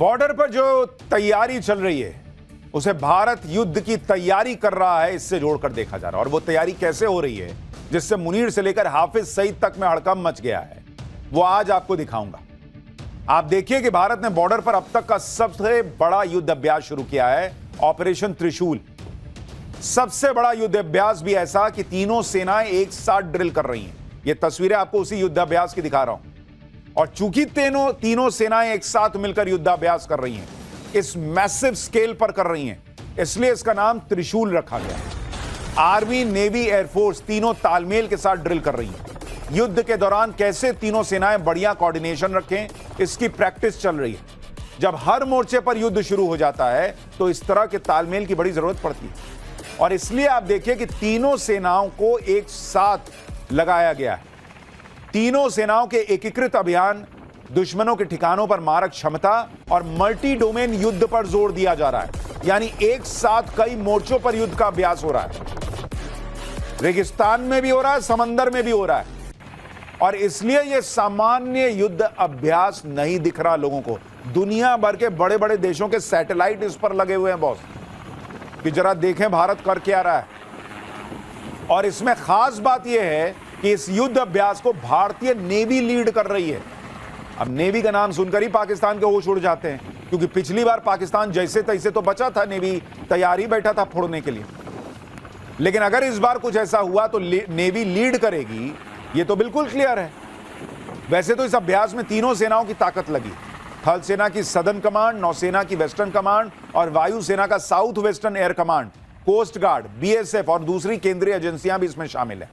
Border पर जो तैयारी चल रही है उसे भारत युद्ध की तैयारी कर रहा है, इससे जोड़कर देखा जा रहा है। और वो तैयारी कैसे हो रही है जिससे मुनीर से लेकर हाफिज सईद तक में हड़कंप मच गया है, वो आज आपको दिखाऊंगा। आप देखिए कि भारत ने बॉर्डर पर अब तक का सबसे बड़ा युद्ध अभ्यास शुरू किया है, ऑपरेशन त्रिशूल। सबसे बड़ा युद्ध अभ्यास भी ऐसा कि तीनों सेनाएं एक साथ ड्रिल कर रही हैं। ये तस्वीरें आपको उसी युद्धाभ्यास की दिखा रहा हूं। और चूंकि तीनों सेनाएं एक साथ मिलकर युद्धाभ्यास कर रही हैं, इस मैसिव स्केल पर कर रही हैं, इसलिए इसका नाम त्रिशूल रखा गया है। आर्मी, नेवी, एयरफोर्स तीनों तालमेल के साथ ड्रिल कर रही हैं। युद्ध के दौरान कैसे तीनों सेनाएं बढ़िया कोऑर्डिनेशन रखें, इसकी प्रैक्टिस चल रही है। जब हर मोर्चे पर युद्ध शुरू हो जाता है तो इस तरह के तालमेल की बड़ी जरूरत पड़ती है। और इसलिए आप देखिए कि तीनों सेनाओं को एक साथ लगाया गया है। तीनों सेनाओं के एकीकृत अभियान, दुश्मनों के ठिकानों पर मारक क्षमता और मल्टी डोमेन युद्ध पर जोर दिया जा रहा है। यानी एक साथ कई मोर्चों पर युद्ध का अभ्यास हो रहा है। रेगिस्तान में भी हो रहा है, समंदर में भी हो रहा है। और इसलिए यह सामान्य युद्ध अभ्यास नहीं दिख रहा लोगों को। दुनिया भर के बड़े बड़े देशों के सैटेलाइट इस पर लगे हुए हैं बॉस, कि जरा देखें भारत कर क्या रहा है। और इसमें खास बात यह है कि इस युद्ध अभ्यास को भारतीय नेवी लीड कर रही है। अब नेवी का नाम सुनकर ही पाकिस्तान के होश उड़ जाते हैं, क्योंकि पिछली बार पाकिस्तान जैसे तैसे तो बचा था, नेवी तैयार ही बैठा था फोड़ने के लिए। लेकिन अगर इस बार कुछ ऐसा हुआ तो नेवी लीड करेगी, ये तो बिल्कुल क्लियर है। वैसे तो इस अभ्यास में तीनों सेनाओं की ताकत लगी। थल सेना की सदर्न कमांड, नौसेना की वेस्टर्न कमांड और वायुसेना का south western air command, coast guard, BSF और दूसरी केंद्रीय एजेंसियां भी इसमें शामिल है।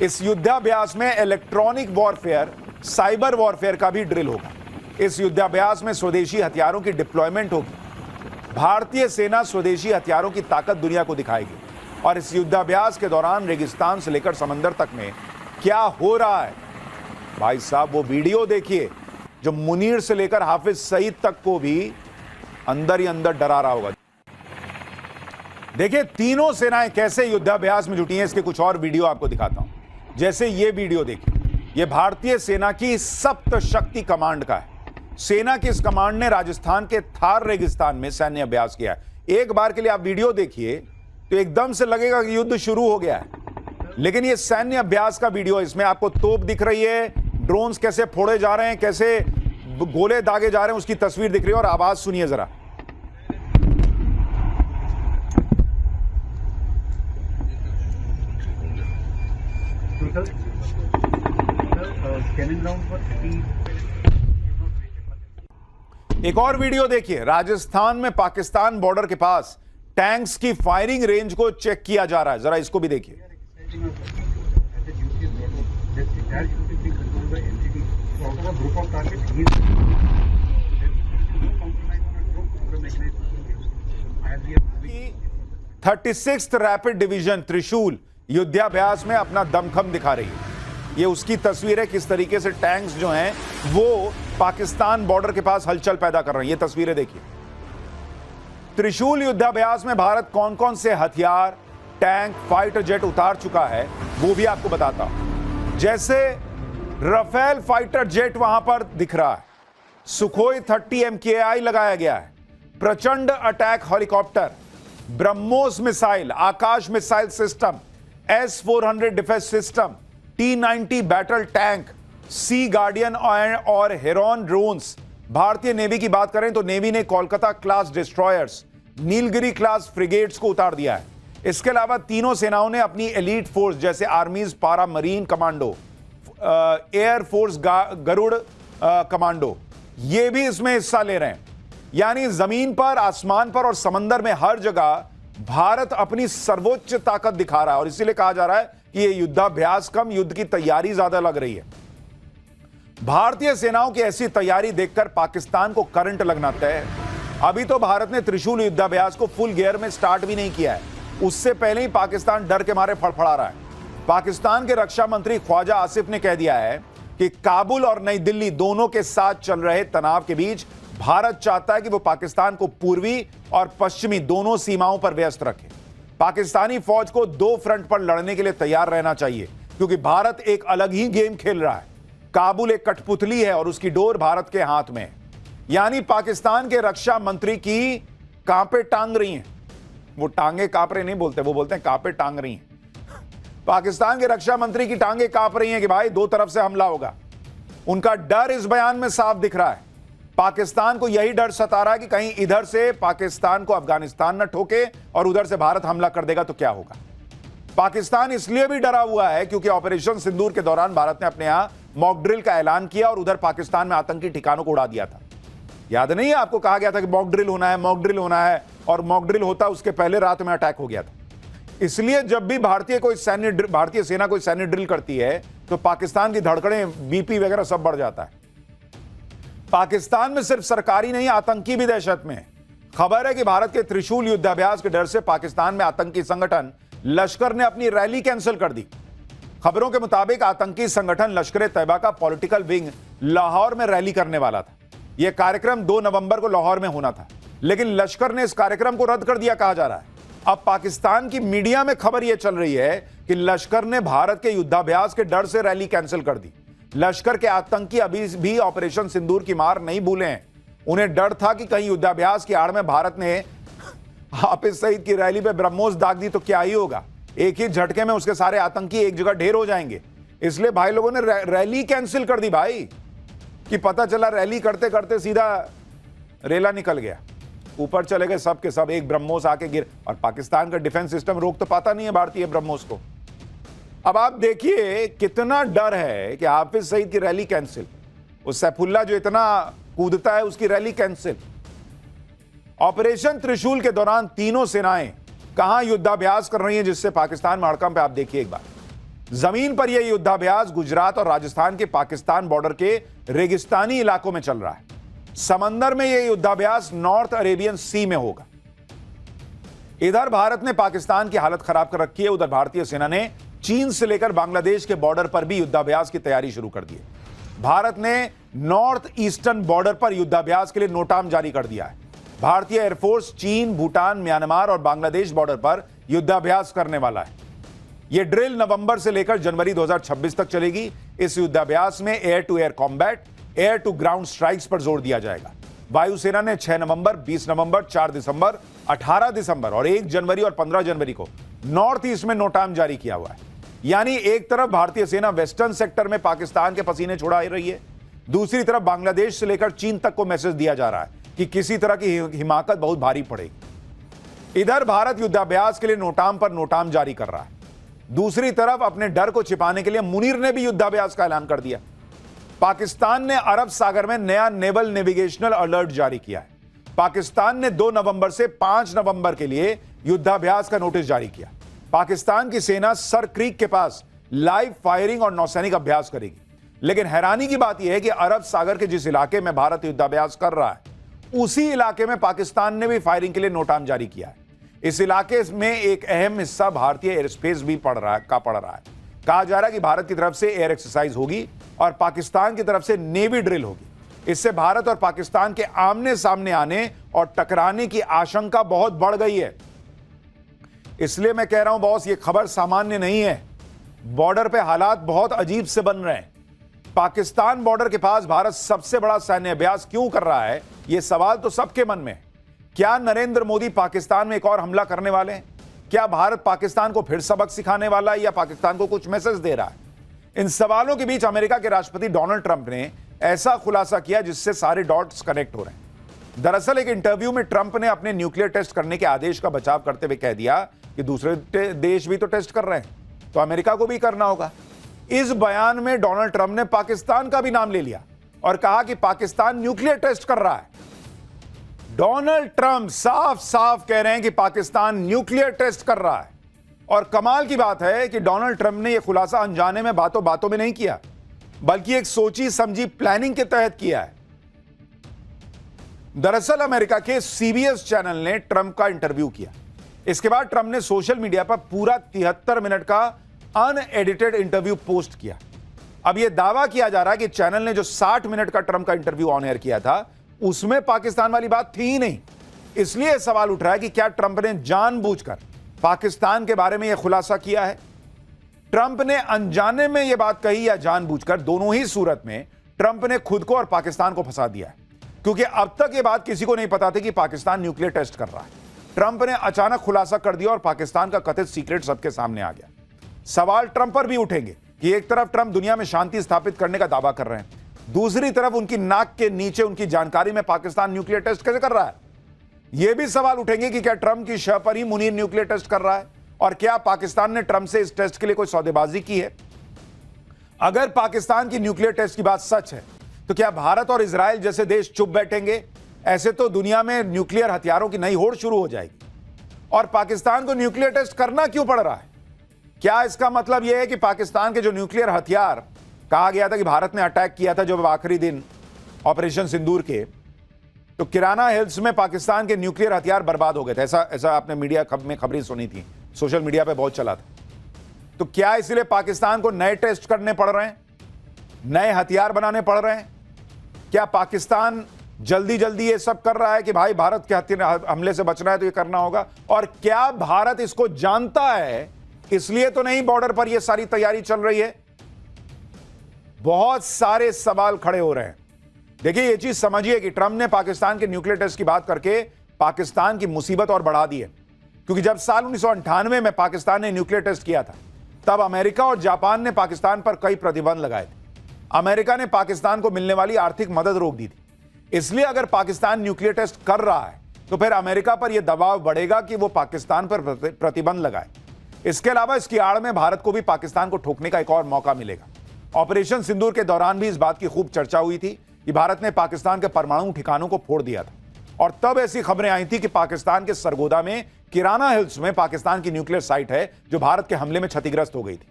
इस युद्धाभ्यास में इलेक्ट्रॉनिक वॉरफेयर, साइबर वॉरफेयर का भी ड्रिल होगा। इस युद्धाभ्यास में स्वदेशी हथियारों की डिप्लॉयमेंट होगी। भारतीय सेना स्वदेशी हथियारों की ताकत दुनिया को दिखाएगी। और इस युद्धाभ्यास के दौरान रेगिस्तान से लेकर समंदर तक में क्या हो रहा है, भाई साहब वो वीडियो देखिए जो मुनीर से लेकर हाफिज सईद तक को भी अंदर ही अंदर डरा रहा होगा। देखिए तीनों सेनाएं कैसे युद्धाभ्यास में जुटी हैं, इसके कुछ और वीडियो आपको दिखाता हूं। जैसे ये वीडियो देखिए, ये भारतीय सेना की सप्त शक्ति कमांड का है। सेना की इस कमांड ने राजस्थान के थार रेगिस्तान में सैन्य अभ्यास किया है। एक बार के लिए आप वीडियो देखिए तो एकदम से लगेगा कि युद्ध शुरू हो गया है, लेकिन ये सैन्य अभ्यास का वीडियो। इसमें आपको तोप दिख रही है, ड्रोन्स कैसे फोड़े जा रहे हैं, कैसे गोले दागे जा रहे हैं, उसकी तस्वीर दिख रही है। और आवाज सुनिए जरा। एक और वीडियो देखिए, राजस्थान में पाकिस्तान बॉर्डर के पास टैंक्स की फायरिंग रेंज को चेक किया जा रहा है। जरा इसको भी देखिए। थर्टी सिक्स्थ रैपिड डिवीजन त्रिशूल युद्धाभ्यास में अपना दमखम दिखा रही है। ये उसकी तस्वीर है, किस तरीके से टैंक्स जो हैं वो पाकिस्तान बॉर्डर के पास हलचल पैदा कर रहे हैं। ये तस्वीरें देखिए। त्रिशूल युद्धाभ्यास में भारत कौन कौन से हथियार, टैंक, फाइटर जेट उतार चुका है वो भी आपको बताता हूं। जैसे राफेल फाइटर जेट वहां पर दिख रहा है, सुखोई 30 MKI लगाया गया है, Prachand attack helicopter, BrahMos missile, Akash missile system, S-400 defence system, T-90 battle tank, sea guardian और हेरॉन ड्रोन्स। भारतीय नेवी की बात करें तो नेवी ने Kolkata class destroyers, Nilgiri class frigates को उतार दिया है। इसके अलावा तीनों सेनाओं ने अपनी एलीट फोर्स जैसे army's para marine commando, air force Garud commando, ये भी इसमें हिस्सा ले रहे हैं। यानी जमीन पर, आसमान पर और समंदर में हर जगह भारत अपनी सर्वोच्च ताकत दिखा रहा है। और इसीलिए कहा जा रहा है कि यह युद्धाभ्यास कम, युद्ध की तैयारी ज्यादा लग रही है। भारतीय सेनाओं की ऐसी तैयारी देखकर पाकिस्तान को करंट लगना तय है। अभी तो भारत ने त्रिशूल युद्धाभ्यास को फुल गियर में स्टार्ट भी नहीं किया है, उससे पहले ही पाकिस्तान डर के मारे फड़फड़ा रहा है। पाकिस्तान के रक्षा मंत्री ख्वाजा आसिफ ने कह दिया है कि काबुल और नई दिल्ली दोनों के साथ चल रहे तनाव के बीच भारत चाहता है कि वो पाकिस्तान को पूर्वी और पश्चिमी दोनों सीमाओं पर व्यस्त रखे। पाकिस्तानी फौज को दो फ्रंट पर लड़ने के लिए तैयार रहना चाहिए, क्योंकि भारत एक अलग ही गेम खेल रहा है। काबुल एक कठपुतली है और उसकी डोर भारत के हाथ में है। यानी पाकिस्तान के रक्षा मंत्री की कांपे टांग रही हैं। वो टांगे कांप रहे नहीं बोलते, वो बोलते हैं कांपे टांग रही हैं। पाकिस्तान के रक्षा मंत्री की टांगे कांप रही हैं कि भाई दो तरफ से हमला होगा। उनका डर इस बयान में साफ दिख रहा है। पाकिस्तान को यही डर सता रहा है कि कहीं इधर से पाकिस्तान को अफगानिस्तान न ठोके और उधर से भारत हमला कर देगा तो क्या होगा। पाकिस्तान इसलिए भी डरा हुआ है क्योंकि ऑपरेशन सिंदूर के दौरान भारत ने अपने यहां मॉक ड्रिल का ऐलान किया और उधर पाकिस्तान में आतंकी ठिकानों को उड़ा दिया था। याद नहीं है आपको, कहा गया था कि मॉक ड्रिल होना है, मॉक ड्रिल होना है, और मॉक ड्रिल होता उसके पहले रात में अटैक हो गया था। इसलिए जब भी भारतीय सेना कोई सैन्य ड्रिल करती है तो पाकिस्तान की धड़कनें, बीपी वगैरह सब बढ़ जाता है। पाकिस्तान में सिर्फ सरकारी नहीं, आतंकी भी दहशत में है। खबर है कि भारत के त्रिशूल युद्धाभ्यास के डर से पाकिस्तान में आतंकी संगठन लश्कर ने अपनी रैली कैंसिल कर दी। खबरों के मुताबिक आतंकी संगठन लश्कर-ए-तैयबा का पॉलिटिकल विंग लाहौर में रैली करने वाला था। यह कार्यक्रम 2 नवंबर को लाहौर में होना था, लेकिन लश्कर ने इस कार्यक्रम को रद्द कर दिया, कहा जा रहा है। अब पाकिस्तान की मीडिया में खबर यह चल रही है कि लश्कर ने भारत के युद्धाभ्यास के डर से रैली कैंसिल कर दी। लश्कर के आतंकी अभी भी ऑपरेशन सिंदूर की मार नहीं भूले हैं। उन्हें डर था कि कहीं युद्धाभ्यास की आड़ में भारत ने हाफिज सईद की रैली पे ब्रह्मोस दाग दी तो क्या ही होगा। एक ही झटके में उसके सारे आतंकी एक जगह ढेर हो जाएंगे। इसलिए भाई लोगों ने रैली कैंसिल कर दी भाई, कि पता चला रैली करते करते सीधा रेला निकल गया, ऊपर चले गए सब के सब, एक ब्रह्मोस आके गिर। और पाकिस्तान का डिफेंस सिस्टम रोक तो पाता नहीं है भारतीय ब्रह्मोस को। अब आप देखिए कितना डर है कि हाफिज सईद की रैली कैंसिल, उस सैफुल्ला जो इतना कूदता है उसकी रैली कैंसिल। ऑपरेशन त्रिशूल के दौरान तीनों सेनाएं कहां युद्धाभ्यास कर रही हैं, जिससे पाकिस्तान में हड़कंप है। आप देखिए एक बार, जमीन पर यह युद्धाभ्यास गुजरात और राजस्थान के पाकिस्तान बॉर्डर के रेगिस्तानी इलाकों में चल रहा है। समंदर में यह युद्धाभ्यास नॉर्थ अरेबियन सी में होगा। इधर भारत ने पाकिस्तान की हालत खराब कर रखी है, उधर भारतीय सेना ने चीन से लेकर बांग्लादेश के बॉर्डर पर भी युद्धाभ्यास की तैयारी शुरू कर दी है। भारत ने नॉर्थ ईस्टर्न बॉर्डर पर युद्धाभ्यास के लिए नोटाम जारी कर दिया है। भारतीय एयरफोर्स चीन, भूटान, म्यांमार और बांग्लादेश बॉर्डर पर युद्धाभ्यास करने वाला है। यह ड्रिल नवंबर से लेकर जनवरी 2026 तक चलेगी। इस युद्धाभ्यास में air to air combat, air to ground strikes पर जोर दिया जाएगा। वायुसेना ने 6 नवंबर, 20 नवंबर, 4 दिसंबर, 18 दिसंबर और 1 जनवरी और 15 जनवरी को नॉर्थ ईस्ट में नोटाम जारी किया हुआ है। यानी एक तरफ भारतीय सेना वेस्टर्न सेक्टर में पाकिस्तान के पसीने छुड़ा रही है, दूसरी तरफ बांग्लादेश से लेकर चीन तक को मैसेज दिया जा रहा है कि किसी तरह की हिमाकत बहुत भारी पड़ेगी। इधर भारत युद्धाभ्यास के लिए नोटाम पर नोटाम जारी कर रहा है, दूसरी तरफ अपने डर को छिपाने के लिए मुनीर ने भी युद्धाभ्यास का ऐलान कर दिया। पाकिस्तान ने अरब सागर में नया नेवल नेविगेशनल अलर्ट जारी किया है। पाकिस्तान ने 2 नवंबर से 5 नवंबर के लिए युद्धाभ्यास का नोटिस जारी किया। पाकिस्तान की सेना सर क्रीक के पास लाइव फायरिंग और नौसैनिक अभ्यास करेगी। लेकिन हैरानी की बात यह है कि अरब सागर के जिस इलाके में भारत युद्धाभ्यास कर रहा है, उसी इलाके में पाकिस्तान ने भी फायरिंग के लिए नोटाम जारी किया है। इस इलाके में एक अहम हिस्सा भारतीय एयर स्पेस भी पड़ रहा है। कहा जा रहा है कि भारत की तरफ से एयर एक्सरसाइज होगी और पाकिस्तान की तरफ से नेवी ड्रिल होगी। इससे भारत और पाकिस्तान के आमने सामने आने और टकराने की आशंका बहुत बढ़ गई है। इसलिए मैं कह रहा हूं बॉस, ये खबर सामान्य नहीं है। बॉर्डर पे हालात बहुत अजीब से बन रहे हैं। पाकिस्तान बॉर्डर के पास भारत सबसे बड़ा सैन्य अभ्यास क्यों कर रहा है, यह सवाल तो सबके मन में है। क्या नरेंद्र मोदी पाकिस्तान में एक और हमला करने वाले हैं? क्या भारत पाकिस्तान को फिर सबक सिखाने वाला है या पाकिस्तान को कुछ मैसेज दे रहा है? इन सवालों के बीच अमेरिका के राष्ट्रपति डोनाल्ड ट्रंप ने ऐसा खुलासा किया जिससे सारे डॉट्स कनेक्ट हो रहे हैं। दरअसल एक इंटरव्यू में ट्रंप ने अपने न्यूक्लियर टेस्ट करने के आदेश का बचाव करते हुए कह दिया कि दूसरे देश भी तो टेस्ट कर रहे हैं, तो अमेरिका को भी करना होगा। इस बयान में डोनाल्ड ट्रंप ने पाकिस्तान का भी नाम ले लिया और कहा कि पाकिस्तान न्यूक्लियर टेस्ट कर रहा है। डोनाल्ड ट्रंप साफ साफ कह रहे हैं कि पाकिस्तान न्यूक्लियर टेस्ट कर रहा है। और कमाल की बात है कि डोनाल्ड ट्रंप ने यह खुलासा अनजाने में बातों बातों में नहीं किया, बल्कि एक सोची समझी प्लानिंग के तहत किया है। दरअसल अमेरिका के सीबीएस चैनल ने ट्रंप का इंटरव्यू किया। इसके बाद ट्रंप ने सोशल मीडिया पर पूरा 73 मिनट का अनएडिटेड इंटरव्यू पोस्ट किया। अब यह दावा किया जा रहा है कि चैनल ने जो 60 मिनट का ट्रंप का इंटरव्यू ऑन एयर किया था, उसमें पाकिस्तान वाली बात थी ही नहीं। इसलिए सवाल उठ रहा है कि क्या ट्रंप ने जानबूझकर पाकिस्तान के बारे में यह खुलासा किया है? ट्रंप ने अनजाने में यह बात कही या जानबूझकर, दोनों ही सूरत में ट्रंप ने खुद को और पाकिस्तान को फंसा दिया है। क्योंकि अब तक ये बात किसी को नहीं पता थी कि पाकिस्तान न्यूक्लियर टेस्ट कर रहा है। ट्रंप ने अचानक खुलासा कर दिया और पाकिस्तान का कथित सीक्रेट सबके सामने आ गया। सवाल ट्रंप पर भी उठेंगे कि एक तरफ ट्रंप दुनिया में शांति स्थापित करने का दावा कर रहे हैं, दूसरी तरफ उनकी नाक के नीचे उनकी जानकारी में पाकिस्तान न्यूक्लियर टेस्ट कैसे कर रहा है। यह भी सवाल उठेंगे कि क्या ट्रंप की शह पर ही मुनीर न्यूक्लियर टेस्ट कर रहा है और क्या पाकिस्तान ने ट्रंप से इस टेस्ट के लिए कोई सौदेबाजी की है। अगर पाकिस्तान की न्यूक्लियर टेस्ट की बात सच है तो क्या भारत और इजराइल जैसे देश चुप बैठेंगे? ऐसे तो दुनिया में न्यूक्लियर हथियारों की नई होड़ शुरू हो जाएगी। और पाकिस्तान को न्यूक्लियर टेस्ट करना क्यों पड़ रहा है? क्या इसका मतलब यह है कि पाकिस्तान के जो न्यूक्लियर हथियार कहा गया था कि भारत ने अटैक किया था जब आखिरी दिन ऑपरेशन सिंदूर के, तो किराना हिल्स में पाकिस्तान के न्यूक्लियर हथियार बर्बाद हो गए थे, ऐसा आपने मीडिया में खबरें सुनी थी, सोशल मीडिया पे बहुत चला था। तो क्या इसलिए पाकिस्तान को नए टेस्ट करने पड़ रहे हैं, नए हथियार बनाने पड़ रहे हैं? क्या पाकिस्तान जल्दी जल्दी ये सब कर रहा है कि भाई भारत के हथियार हमले से बचना है तो ये करना होगा? और क्या भारत इसको जानता है, इसलिए तो नहीं बॉर्डर पर ये सारी तैयारी चल रही है? बहुत सारे सवाल खड़े हो रहे हैं। देखिए, ये चीज समझिए कि ट्रंप ने पाकिस्तान के न्यूक्लियर टेस्ट की बात करके पाकिस्तान की मुसीबत और बढ़ा दी है। क्योंकि जब साल 1998 में पाकिस्तान ने न्यूक्लियर टेस्ट किया था, तब अमेरिका और जापान ने पाकिस्तान पर कई प्रतिबंध लगाए थे। अमेरिका ने पाकिस्तान को मिलने वाली आर्थिक मदद रोक दी थी। इसलिए अगर पाकिस्तान न्यूक्लियर टेस्ट कर रहा है तो फिर अमेरिका पर यह दबाव बढ़ेगा कि वो पाकिस्तान पर प्रतिबंध लगाए। इसके अलावा इसकी आड़ में भारत को भी पाकिस्तान को ठोकने का एक और मौका मिलेगा। ऑपरेशन सिंदूर के दौरान भी इस बात की खूब चर्चा हुई थी कि भारत ने पाकिस्तान के परमाणु ठिकानों को फोड़ दिया था और तब ऐसी खबरें आई थी कि पाकिस्तान के सरगोदा में किराना हिल्स में पाकिस्तान की न्यूक्लियर साइट है जो भारत के हमले में क्षतिग्रस्त हो गई थी।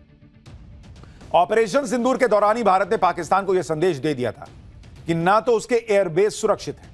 ऑपरेशन सिंदूर के दौरान ही भारत ने पाकिस्तान को यह संदेश दे दिया था कि ना तो उसके एयरबेस सुरक्षित है,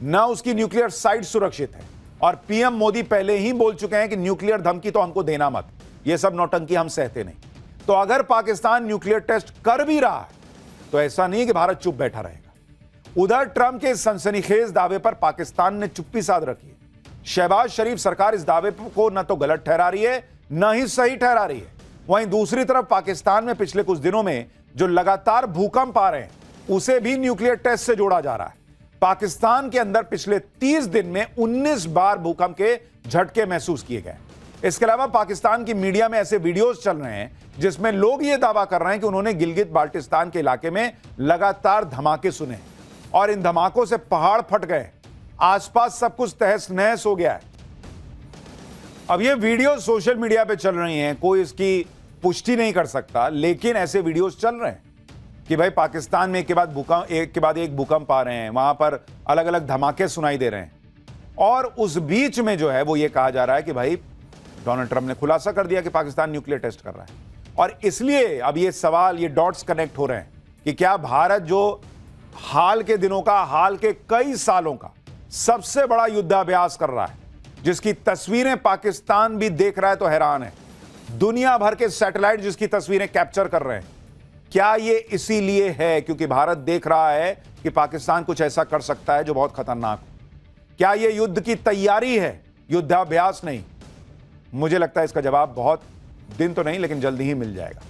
ना उसकी न्यूक्लियर साइट सुरक्षित है। और पीएम मोदी पहले ही बोल चुके हैं कि न्यूक्लियर धमकी तो हमको देना मत, यह सब नौटंकी हम सहते नहीं। तो अगर पाकिस्तान न्यूक्लियर टेस्ट कर भी रहा है तो ऐसा नहीं कि भारत चुप बैठा रहेगा। उधर ट्रंप के सनसनीखेज दावे पर पाकिस्तान ने चुप्पी साध रखी है। शहबाज शरीफ सरकार इस दावे को न तो गलत ठहरा रही है, न ही सही ठहरा रही है। वहीं दूसरी तरफ पाकिस्तान में पिछले कुछ दिनों में जो लगातार भूकंप आ रहे हैं, उसे भी न्यूक्लियर टेस्ट से जोड़ा जा रहा है। पाकिस्तान के अंदर पिछले 30 दिन में 19 बार भूकंप के झटके महसूस किए गए। इसके अलावा पाकिस्तान की मीडिया में ऐसे वीडियोस चल रहे हैं जिसमें लोग यह दावा कर रहे हैं कि उन्होंने गिलगित बाल्टिस्तान के इलाके में लगातार धमाके सुने और इन धमाकों से पहाड़ फट गए, आसपास सब कुछ तहस नहस हो गया है। अब ये वीडियो सोशल मीडिया पे चल रही हैं, कोई इसकी पुष्टि नहीं कर सकता, लेकिन ऐसे वीडियोस चल रहे हैं कि भाई पाकिस्तान में एक के बाद एक भूकंप आ रहे हैं, वहां पर अलग अलग धमाके सुनाई दे रहे हैं। और उस बीच में जो है वो ये कहा जा रहा है कि भाई डोनाल्ड ट्रंप ने खुलासा कर दिया कि पाकिस्तान न्यूक्लियर टेस्ट कर रहा है। और इसलिए अब ये सवाल, ये डॉट्स कनेक्ट हो रहे हैं कि क्या भारत जो हाल के दिनों का, हाल के कई सालों का सबसे बड़ा युद्धाभ्यास कर रहा है, जिसकी तस्वीरें पाकिस्तान भी देख रहा है तो हैरान है, दुनिया भर के सैटेलाइट जिसकी तस्वीरें कैप्चर कर रहे हैं, क्या ये इसीलिए है क्योंकि भारत देख रहा है कि पाकिस्तान कुछ ऐसा कर सकता है जो बहुत खतरनाक हो? क्या ये युद्ध की तैयारी है, युद्धाभ्यास नहीं? मुझे लगता है इसका जवाब बहुत दिन तो नहीं लेकिन जल्दी ही मिल जाएगा।